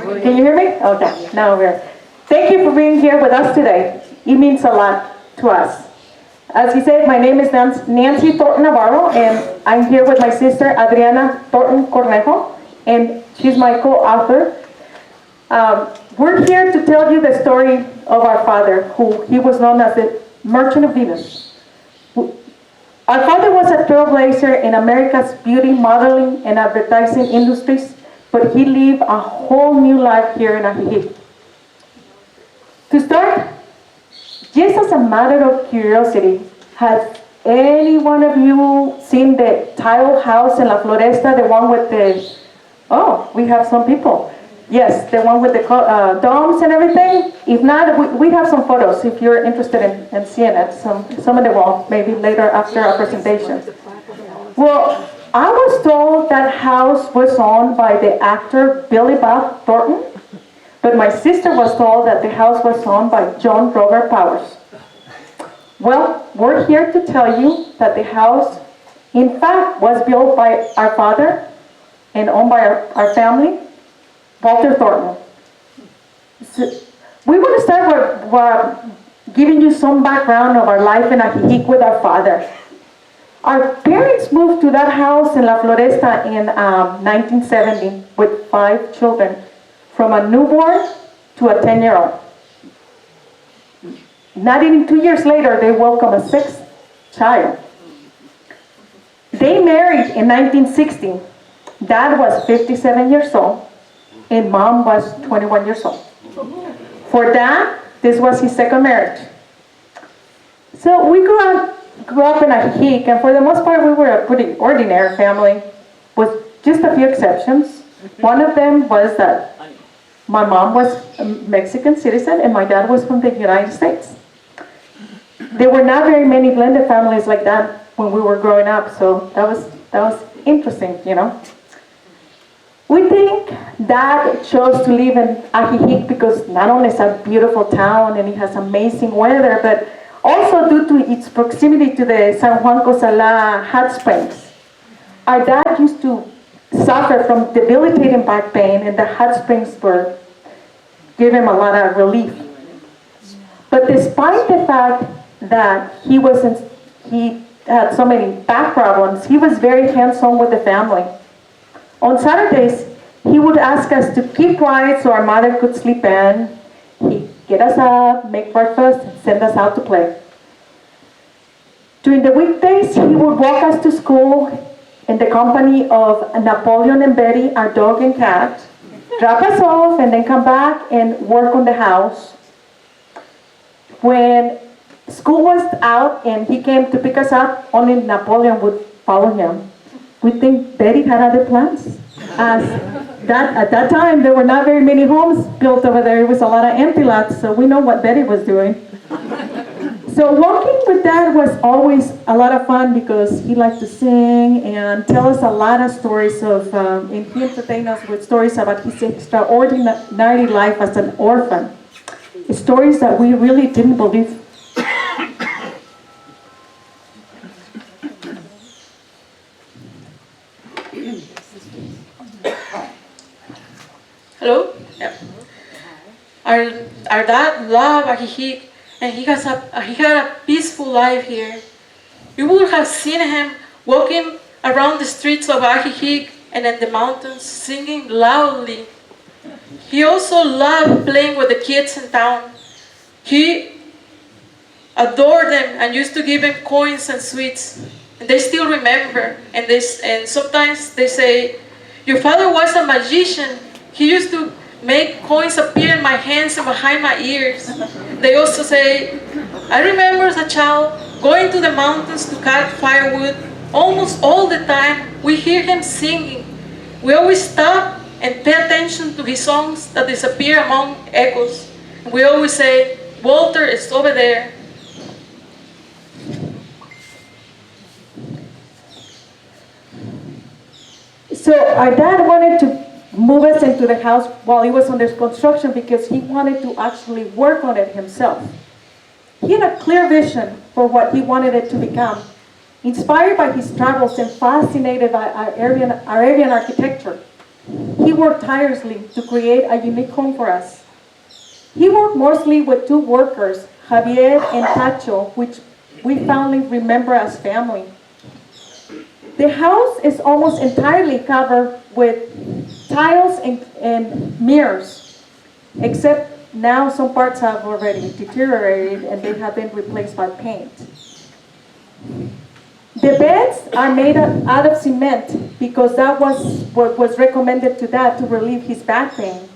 Can you hear me? Okay, now we're. Thank you for being here with us today. It means a lot to us. As he said, my name is Nancy Thornton Navarro, and I'm here with my sister Adriana Thornton Cornejo, and she's my co-author. We're here to tell you the story of our father, who he was known as the Merchant of Venus. Our father was a trailblazer in America's beauty, modeling, and advertising industries, but he lived a whole new life here in Ajijic. To start, just as a matter of curiosity, has any one of you seen the tile house in La Floresta, the one with the, oh, we have some people. Yes, the one with the domes and everything. If not, we have some photos if you're interested in seeing it. Some of the wall, maybe later after our presentation. Well, I was told that house was owned by the actor Billy Bob Thornton, but my sister was told that the house was owned by John Robert Powers. Well, we're here to tell you that the house, in fact, was built by our father and owned by our family, Walter Thornton. So we want to start with giving you some background of our life in Ajijic with our father. Our parents moved to that house in La Floresta in 1970 with 5 children, from a newborn to a 10-year-old. Not even 2 years later, they welcomed a 6th child. They married in 1960. Dad was 57 years old, and Mom was 21 years old. For Dad, this was his second marriage. So we grew up in Ajijic, and for the most part, we were a pretty ordinary family, with just a few exceptions. One of them was that my mom was a Mexican citizen, and my dad was from the United States. There were not very many blended families like that when we were growing up, so that was interesting, you know. We think Dad chose to live in Ajijic because not only it's a beautiful town and it has amazing weather, but also due to its proximity to the San Juan Cosala hot springs. Our dad used to suffer from debilitating back pain, and the hot springs gave him a lot of relief. But despite the fact that he had so many back problems, he was very hands-on with the family. On Saturdays, he would ask us to keep quiet so our mother could sleep in. He'd get us up, make breakfast, and send us out to play. During the weekdays, he would walk us to school in the company of Napoleon and Betty, our dog and cat, drop us off, and then come back and work on the house. When school was out and he came to pick us up, only Napoleon would follow him. We think Betty had other plans. At that time, there were not very many homes built over there. It was a lot of empty lots, so we know what Betty was doing. So walking with Dad was always a lot of fun because he liked to sing and tell us a lot of stories and he entertained us with stories about his extraordinary life as an orphan. Stories that we really didn't believe. Hello? Yeah. Our dad loved Ajijic, and he had a peaceful life here. You would have seen him walking around the streets of Ajijic and in the mountains, singing loudly. He also loved playing with the kids in town. He adored them and used to give them coins and sweets. And they still remember. And sometimes they say, "Your father was a magician. He used to make coins appear in my hands and behind my ears." They also say, "I remember as a child going to the mountains to cut firewood. Almost all the time we hear him singing. We always stop and pay attention to his songs that disappear among echoes. And we always say, 'Walter is over there.'" So our dad wanted to move us into the house while he was under construction because he wanted to actually work on it himself. He had a clear vision for what he wanted it to become, inspired by his travels and fascinated by our Arabian architecture. He worked tirelessly to create a unique home for us. He worked mostly with two workers, Javier and Tacho, which we fondly remember as family. The house is almost entirely covered with tiles and mirrors, except now some parts have already deteriorated and they have been replaced by paint. The beds are made out of cement because that was what was recommended to Dad to relieve his back pain.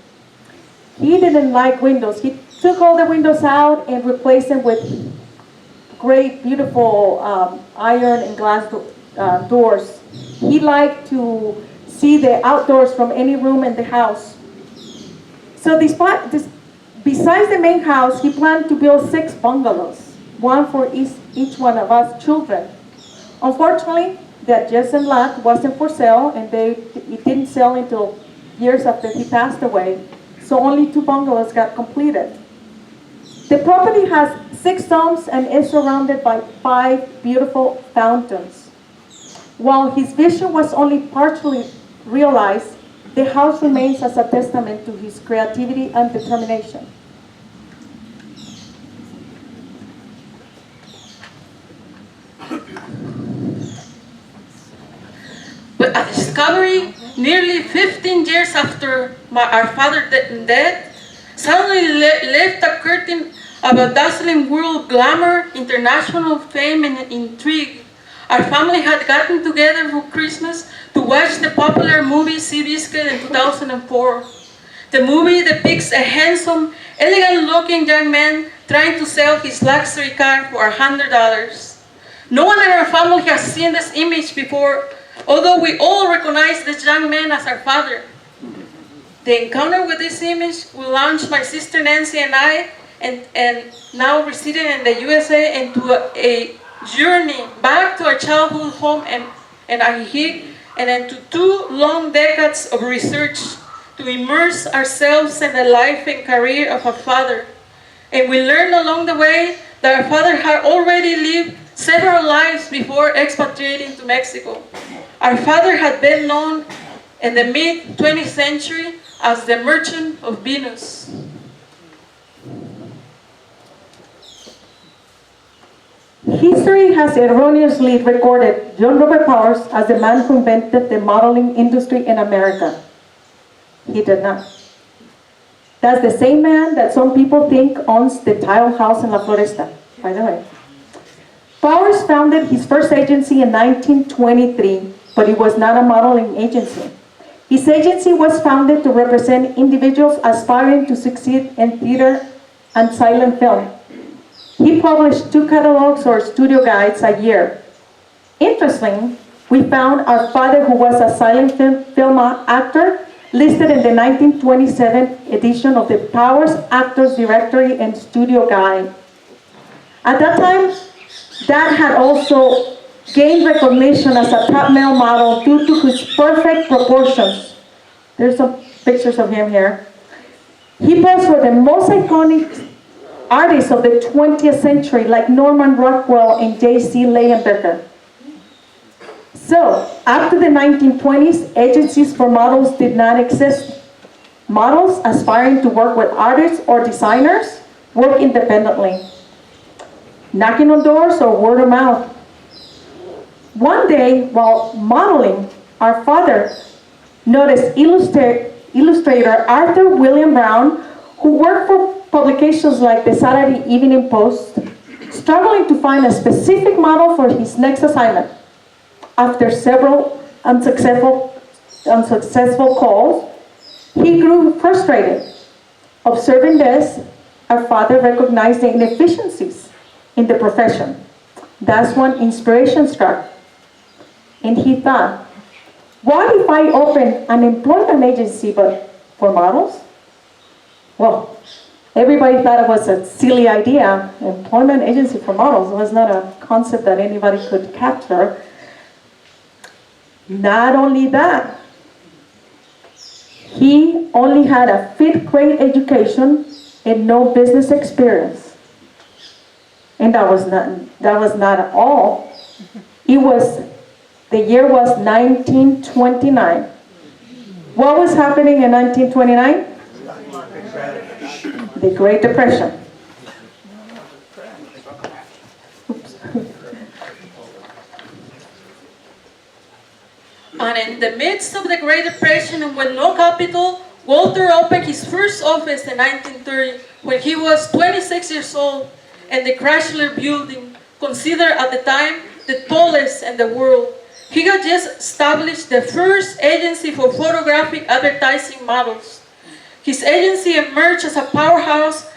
He didn't like windows. He took all the windows out and replaced them with great, beautiful iron and glass doors. He liked to see the outdoors from any room in the house. So besides the main house, he planned to build 6 bungalows, one for each one of us children. Unfortunately, the adjacent lot wasn't for sale, and it didn't sell until years after he passed away. So only 2 bungalows got completed. The property has 6 domes and is surrounded by 5 beautiful fountains. While his vision was only partially realized, the house remains as a testament to his creativity and determination. But a discovery nearly 15 years after our father's death suddenly left a curtain of a dazzling world glamour, international fame, and intrigue. Our family had gotten together for Christmas to watch the popular movie Seabiscuit in 2004. The movie depicts a handsome, elegant-looking young man trying to sell his luxury car for $100. No one in our family has seen this image before, although we all recognize this young man as our father. The encounter with this image will launch my sister Nancy and I, and now residing in the USA, into a journey back to our childhood home and Ajijic, and into 2 long decades of research to immerse ourselves in the life and career of our father. And we learned along the way that our father had already lived several lives before expatriating to Mexico. Our father had been known in the mid-20th century as the Merchant of Venus. History has erroneously recorded John Robert Powers as the man who invented the modeling industry in America. He did not. That's the same man that some people think owns the tile house in La Floresta, by the way. Powers founded his first agency in 1923, but it was not a modeling agency. His agency was founded to represent individuals aspiring to succeed in theater and silent film. He published 2 catalogs or studio guides a year. Interestingly, we found our father, who was a silent film actor, listed in the 1927 edition of the Powers Actors Directory and Studio Guide. At that time, Dad had also gained recognition as a top male model due to his perfect proportions. There's some pictures of him here. He posed for the most iconic artists of the 20th century, like Norman Rockwell and J.C. Leyenbecker. So, after the 1920s, agencies for models did not exist. Models aspiring to work with artists or designers work independently, knocking on doors or word of mouth. One day, while modeling, our father noticed illustrator Arthur William Brown, who worked for publications like the Saturday Evening Post, struggling to find a specific model for his next assignment. After several unsuccessful calls, he grew frustrated. Observing this, our father recognized the inefficiencies in the profession. That's when inspiration struck. And he thought, what if I open an employment agency but for models? Well, everybody thought it was a silly idea. Employment agency for models was not a concept that anybody could capture. Not only that, he only had a 5th grade education and no business experience. And that was not all. The year was 1929. What was happening in 1929? The Great Depression. And in the midst of the Great Depression and with no capital, Walter opened his first office in 1930 when he was 26 years old in the Chrysler Building, considered at the time the tallest in the world. He had just established the first agency for photographic advertising models. His agency emerged as a powerhouse,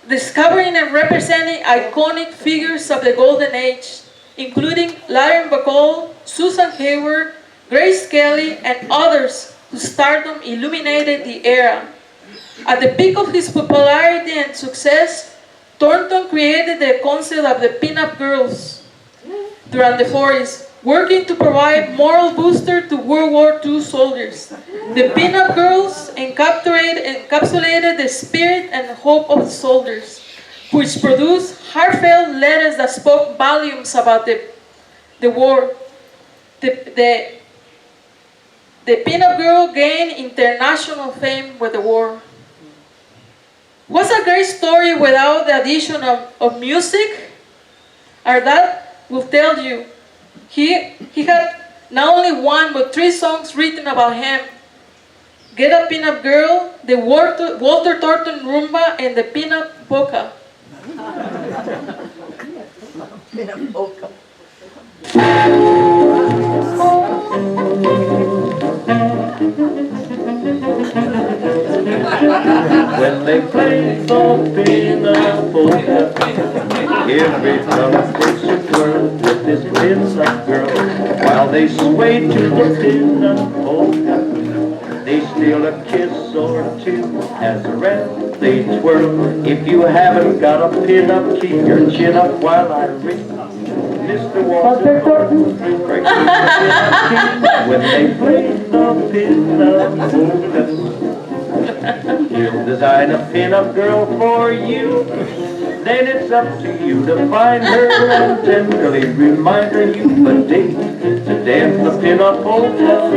discovering and representing iconic figures of the Golden Age, including Larry Bacall, Susan Hayward, Grace Kelly, and others whose stardom illuminated the era. At the peak of his popularity and success, Thornton created the concept of the pin-up girls during the 40s, working to provide moral booster to World War II soldiers. The pin-up girls encapsulated the spirit and hope of the soldiers, which produced heartfelt letters that spoke volumes about the war. The pin-up girl gained international fame with the war. What's a great story without the addition of music? Our dad will tell you. He had not only one but 3 songs written about him. Get a Pin-Up Girl, the Walter Thornton Rumba, and the Pin-Up Polka. Pin-Up polka. When they play the pin-up polka, every fella takes a twirl with this pin-up girl. While they sway to the pin-up polka, they steal a kiss or two as around they twirl. If you haven't got a pin-up, keep your chin up while I ring. Mr. Walter Thornton, when they play the pin-up polka. He'll design a pin-up girl for you. Then it's up to you to find her and tenderly remind her you've a date to dance the pin-up polka.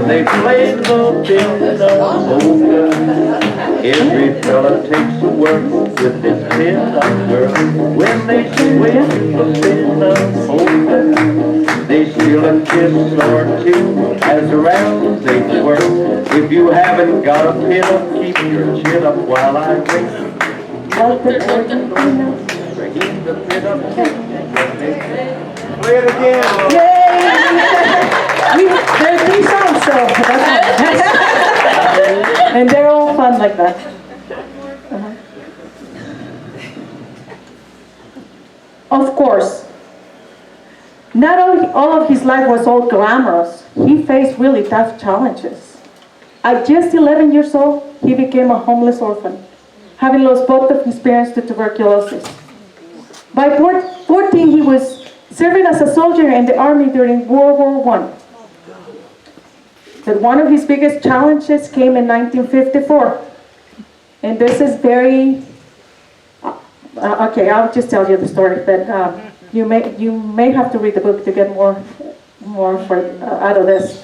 They play the pin-up polka. Every fella takes a whirl with this pin-up girl. When they sway to the pin-up polka, they steal a kiss or two as around they twirl. If you haven't got a pin-up, keep your chin up while I ring. Bring the pin-up play it again. Yay! There's 3 songs, so and they're all fun like that. Of course, not all of his life was all glamorous. He faced really tough challenges. At just 11 years old, he became a homeless orphan, having lost both of his parents to tuberculosis. By 14, he was serving as a soldier in the army during World War I. But one of his biggest challenges came in 1954. And this is very, okay, I'll just tell you the story, but you may have to read the book to get more out of this.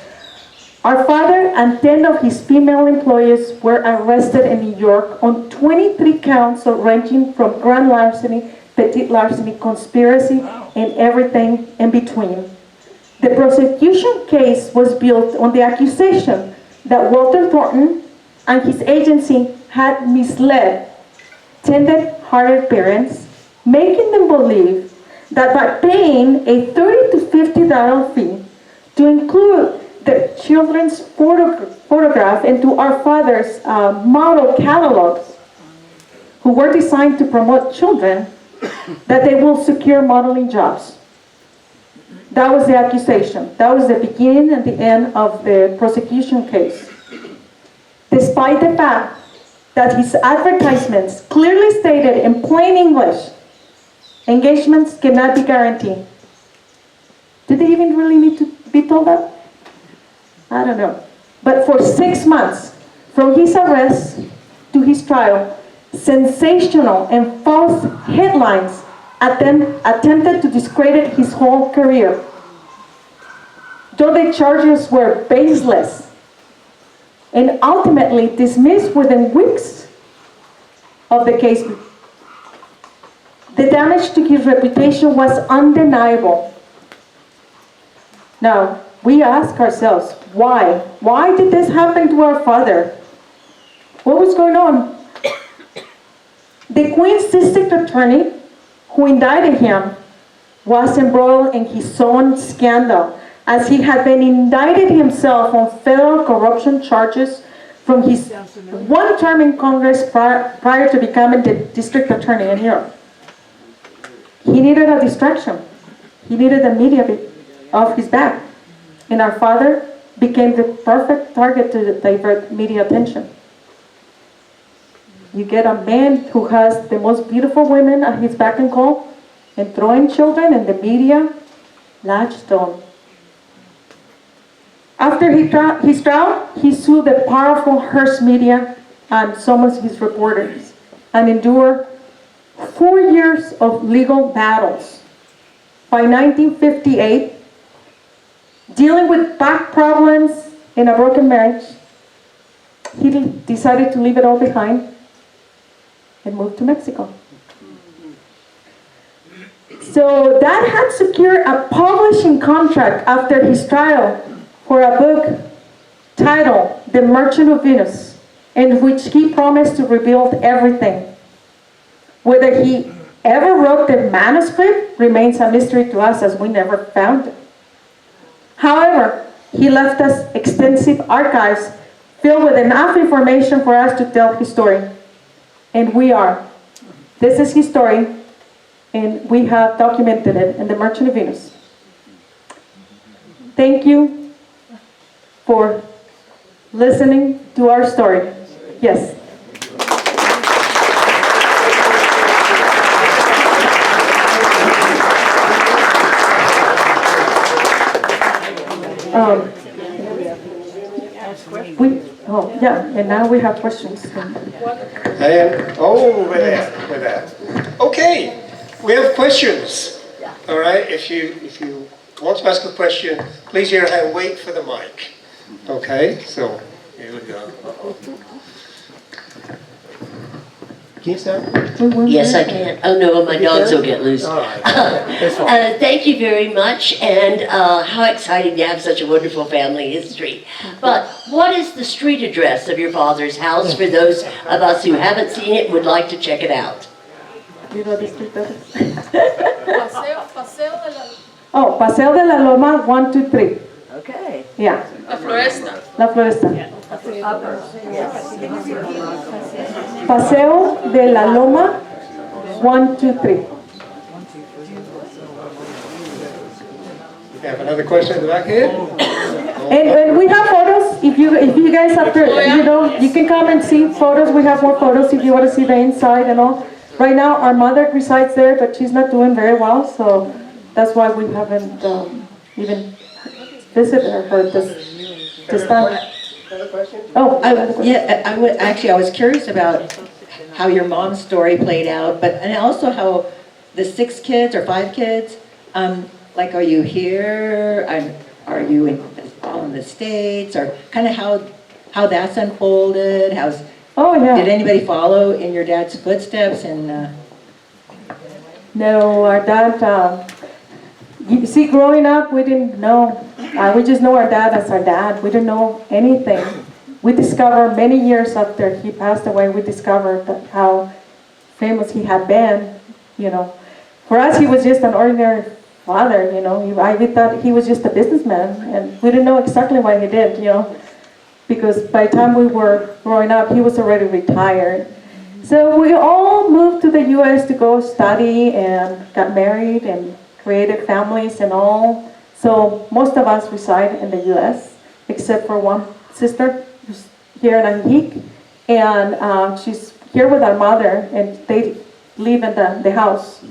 Our father and 10 of his female employees were arrested in New York on 23 counts ranging from grand larceny, petite larceny, conspiracy, and everything in between. The prosecution case was built on the accusation that Walter Thornton and his agency had misled tender-hearted parents, making them believe that by paying a $30 to $50 fee to include the children's photograph into our father's model catalogs, who were designed to promote children, that they will secure modeling jobs. That was the accusation. That was the beginning and the end of the prosecution case. Despite the fact that his advertisements clearly stated in plain English, engagements cannot be guaranteed. Did they even really need to be told that? I don't know. But for 6 months, from his arrest to his trial, sensational and false headlines attempted to discredit his whole career. Though the charges were baseless and ultimately dismissed within weeks of the case, the damage to his reputation was undeniable. Now, we ask ourselves, why? Why did this happen to our father? What was going on? The Queen's District Attorney who indicted him was embroiled in his own scandal, as he had been indicted himself on federal corruption charges from his one term in Congress prior to becoming the district attorney in New York. He needed a distraction. He needed the media off his back. And our father became the perfect target to divert media attention. You get a man who has the most beautiful women at his beck and call, and throwing children and the media latched on. After his trial, he sued the powerful Hearst media and some of his reporters, and endured 4 years of legal battles. By 1958, dealing with back problems and a broken marriage, he decided to leave it all behind and moved to Mexico. So that had secured a publishing contract after his trial for a book titled The Merchant of Venus, in which he promised to rebuild everything. Whether he ever wrote the manuscript remains a mystery to us, as we never found it. However, he left us extensive archives filled with enough information for us to tell his story. And this is his story, and we have documented it in The Merchant of Venus. Thank you for listening to our story. Yes. And now we have questions. With that. Okay, we have questions. All right, if you want to ask a question, please raise your hand, wait for the mic. Okay, so here we go. Can you start? Yes, I can. Oh no, my dogs will get loose. All right. That's fine. Thank you very much, and how exciting to have such a wonderful family history. But what is the street address of your father's house for those of us who haven't seen it and would like to check it out? You know the street address? Paseo de la... Oh, Paseo de la Loma 123. Okay. Yeah. La Floresta. La Floresta. Paseo de la Loma 123. You have another question in the back here? And we have photos. If you guys after you can come and see photos. We have more photos if you want to see the inside and all. Right now, our mother resides there, but she's not doing very well, so that's why we haven't even visited her this time. Another question? Oh, I have a question. I was curious about how your mom's story played out, and also how the 6 kids or 5 kids, like, are you here? Are you all in the States? Or kind of how that's unfolded? Oh, yeah. Did anybody follow in your dad's footsteps? And No, our dad, you see, growing up, we didn't know. We just know our dad as our dad. We didn't know anything. We discovered many years after he passed away, we discovered how famous he had been, For us, he was just an ordinary father, you know. We thought he was just a businessman, and we didn't know exactly what he did, you know, because by the time we were growing up, he was already retired. So we all moved to the U.S. to go study and got married and created families and all. So most of us reside in the U.S., except for one sister who's here in Ajijic, and she's here with our mother, and they live in the house,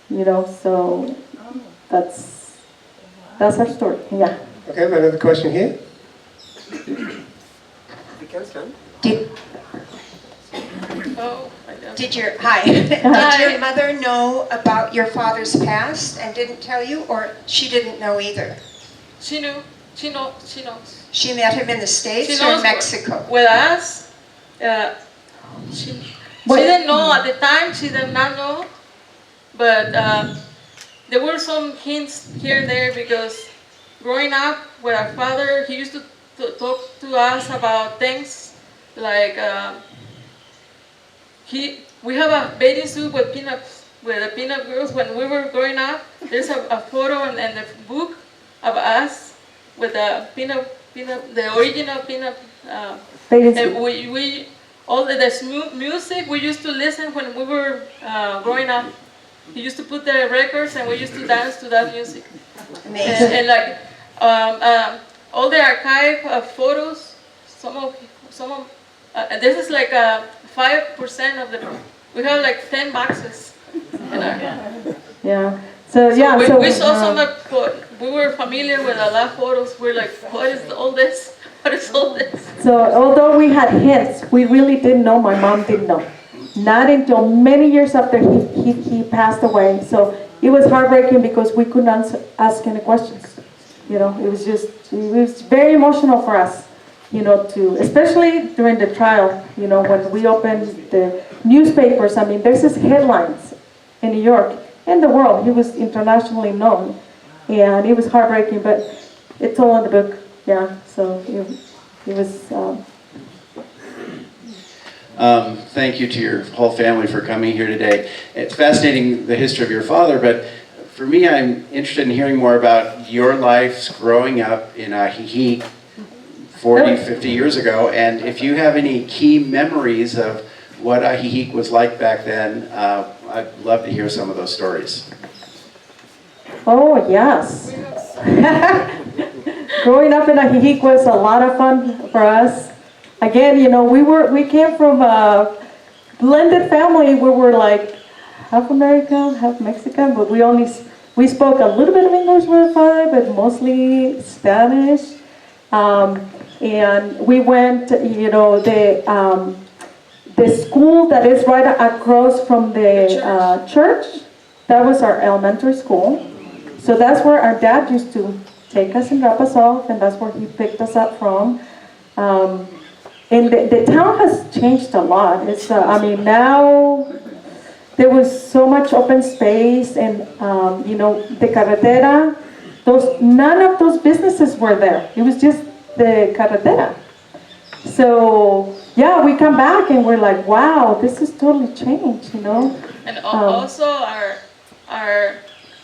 you know. So that's our story. Yeah. Okay, we have another question here. Did, Oh, I don't. did your mother know about your father's past and didn't tell you, or she didn't know either? She knew. She knows. She knows. She met him in the She States or knows in Mexico? with us. She didn't know at the time. She did not know, but there were some hints here and there because growing up with our father, he used to talk to us about things like we have a bathing suit with the peanut girls when we were growing up. There's a photo and the book of us with the the original peanut. And we all the music we used to listen when we were growing up. He used to put the records and we used to dance to that music. Amazing. And like all the archive of photos, some of this is like 5% of the. We have like 10 boxes. Yeah. So yeah. We saw some of. We were familiar with a lot of photos. We're like, what is all this? What is all this? So although we had hints, we really didn't know. My mom didn't know. Not until many years after he passed away. So it was heartbreaking because we couldn't ask any questions. You know, it was very emotional for us. You know, especially during the trial. You know, when we opened the newspapers. I mean, there's this headlines in New York and the world. He was internationally known, and it was heartbreaking. But it's all in the book. Yeah. So it was. Thank you to your whole family for coming here today. It's fascinating, the history of your father, but for me, I'm interested in hearing more about your life growing up in Ajijic 40, 50 years ago, and if you have any key memories of what Ajijic was like back then, I'd love to hear some of those stories. Oh, yes. Growing up in Ajijic was a lot of fun for us. Again, you know, we came from a blended family. We were like half American, half Mexican, but we spoke a little bit of English with our father, but mostly Spanish. And we went, you know, the school that is right across from the church, that was our elementary school. So that's where our dad used to take us and drop us off, and that's where he picked us up from. And the town has changed a lot. It's, I mean, now there was so much open space, and you know, the carretera. None of those businesses were there. It was just the carretera. So yeah, we come back and we're like, wow, this has totally changed, you know. And also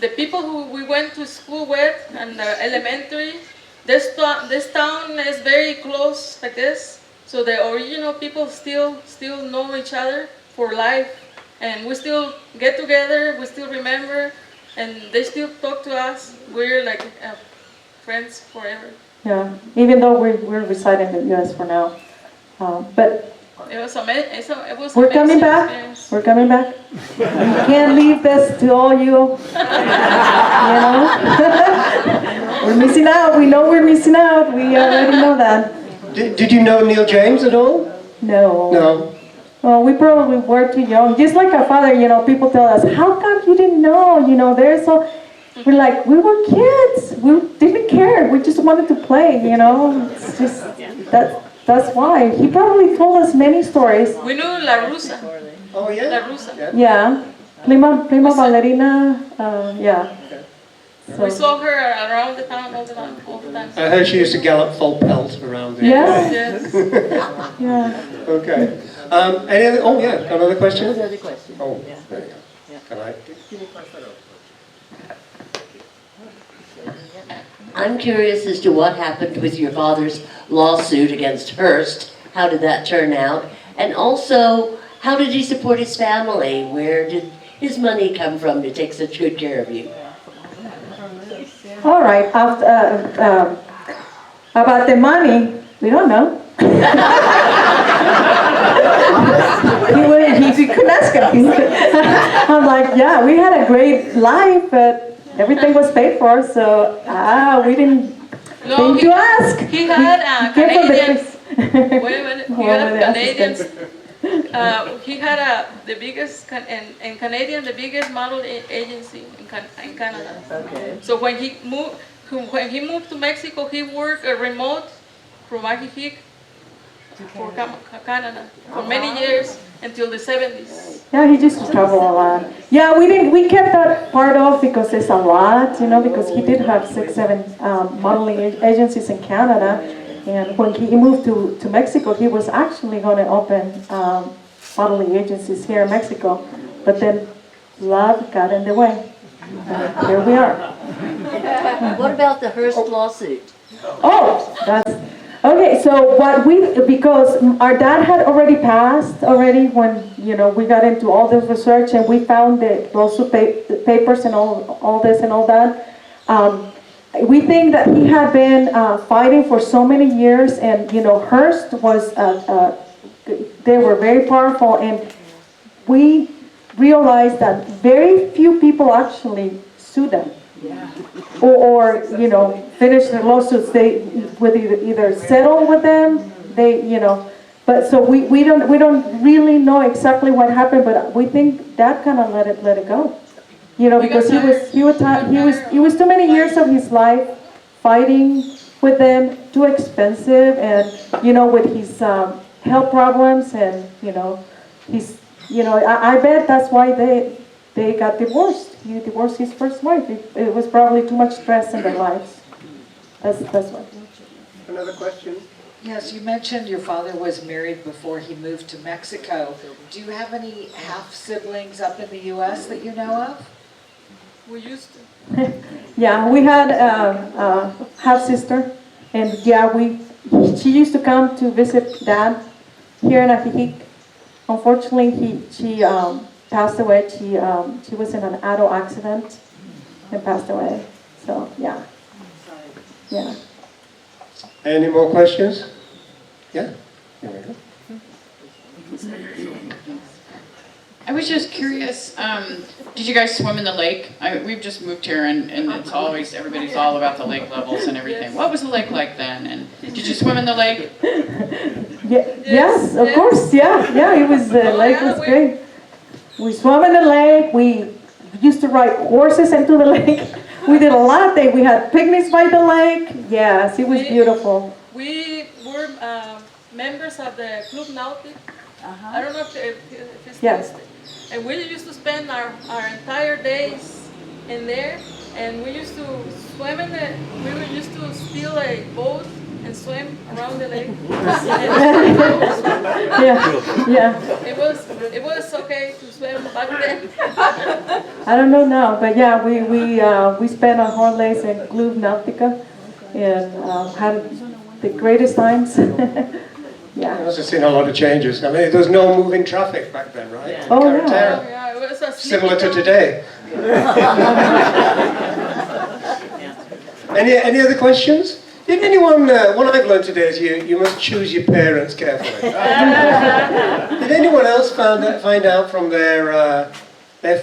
the people who we went to school with and the elementary. This town is very close like this. So the original people still know each other for life, and we still get together, we still remember, and they still talk to us. We're like friends forever. Yeah, even though we're residing in the U.S. for now, but It was amazing. It was we're coming amazing back. experience. We're coming back. We can't leave this to all you. You know, we're missing out. We know we're missing out. We already know that. Did you know Neil James at all? No. No. Well, we probably were too young. Just like our father, you know, people tell us, how come you didn't know? You know, they're so... We're like, we were kids. We didn't care. We just wanted to play, you know. It's just, that's why. He probably told us many stories. We knew La Rusa. Oh, yeah? La Rusa. Yeah. Prima ballerina, yeah. So. We saw her around the town all the time. I heard she used to gallop full pelt around there. Yeah. Yes. Yeah. Okay. Any other? Oh, yeah. Another question? Another question. Oh, there you go. Can I? I'm curious as to what happened with your father's lawsuit against Hearst. How did that turn out? And also, how did he support his family? Where did his money come from to take such good care of you? All right, about the money, we don't know. he couldn't ask him. I'm like, yeah, we had a great life, but everything was paid for, so we didn't think to ask. He had Came from the Canadians. Wait a minute. He had the Canadians. assistant. He had the biggest in Canadian, the biggest model agency in Canada. Okay. So when he moved to Mexico, he worked remote from Ajijic for Canada for many years until the 70s. Yeah, he used to travel a lot. Yeah, we kept that part off because it's a lot, because he did have 6, 7 modeling agencies in Canada. And when he moved to Mexico, he was actually going to open modeling agencies here in Mexico. But then love got in the way. Here we are. What about the Hearst lawsuit? Oh, that's okay. So because our dad had already passed when we got into all this research and we found the lawsuit papers and all this and all that. We think that he had been fighting for so many years, and Hearst was they were very powerful, and we realized that very few people actually sued them. Or finish their lawsuits. They would either settle with them. But so we don't really know exactly what happened. But we think that kind of let it go. Because he was too many years of his life fighting with them, too expensive, and with his health problems, and he's I bet that's why they got divorced. He divorced his first wife. It was probably too much stress in their lives. That's why. Another question? Yes, you mentioned your father was married before he moved to Mexico. Do you have any half-siblings up in the U.S. that you know of? We used to. Yeah, we had a half-sister, and she used to come to visit Dad here in Ajijic. Unfortunately, she passed away. She was in an auto accident and passed away. So yeah. Any more questions? Yeah? Here we go. I was just curious, did you guys swim in the lake? We've just moved here and it's always, everybody's all about the lake levels and everything. What was the lake like then? And did you swim in the lake? Yes, of course, yeah, it was, the lake was great. We swam in the lake, we used to ride horses into the lake. We did a lot of things. We had picnics by the lake. Yes, it was beautiful. We were members of the Club Nautic. I don't know if it's Yes. listed. And we used to spend our entire days in there, and we used to swim we used to steal a boat and swim around the lake. Yeah. It was okay to swim back then. I don't know now, but yeah, we spent our holidays in Club Nautica and had the greatest times. I must have seen a lot of changes. I mean, there was no moving traffic back then, right? Oh, yeah. Carretera. Yeah, it was a Similar to sleepy today. Any other questions? Did anyone, what I've learned today is you must choose your parents carefully. Did anyone else find out from their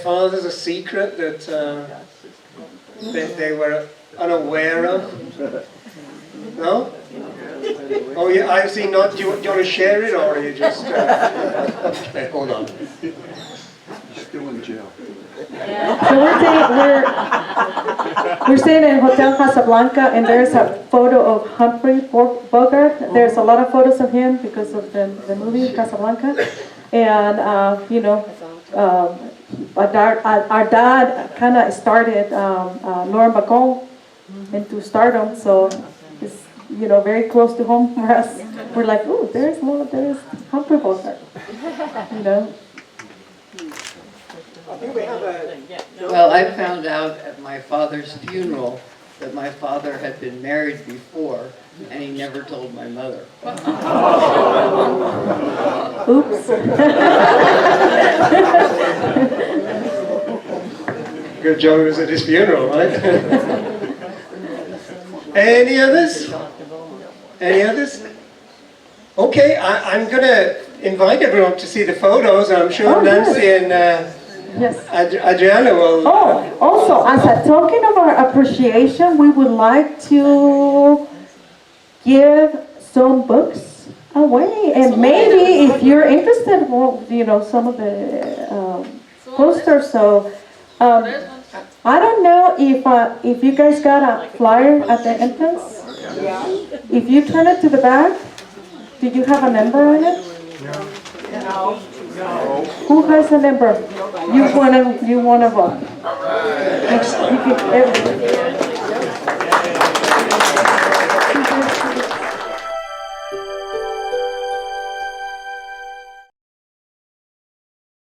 fathers a secret that they were unaware of? No? Oh, yeah, I see. Not. Do you want to share it, or are you just? Okay, hold on. Still in jail. So we're staying in Hotel Casablanca, and there's a photo of Humphrey Bogart. There's a lot of photos of him because of the movie Casablanca, and our dad kind of started Lauren Bacall into stardom, so it's very close to home for us. We're like, oh, there's Humphrey Bogart, I think we have Well, I found out at my father's funeral that my father had been married before, and he never told my mother. Oops. Good job, it was at his funeral, right? Any others? Any others? Okay, I'm gonna invite everyone to see the photos. I'm sure Oh, Nancy yes. and Yes. Adriana will. Oh, also, as a token of our appreciation, we would like to give some books away. And maybe if you're interested, well, some of the posters. So, I don't know if you guys got a flyer at the entrance. If you turn it to the back, do you have a number on it? No. Who has a number? You one of them. Excellent.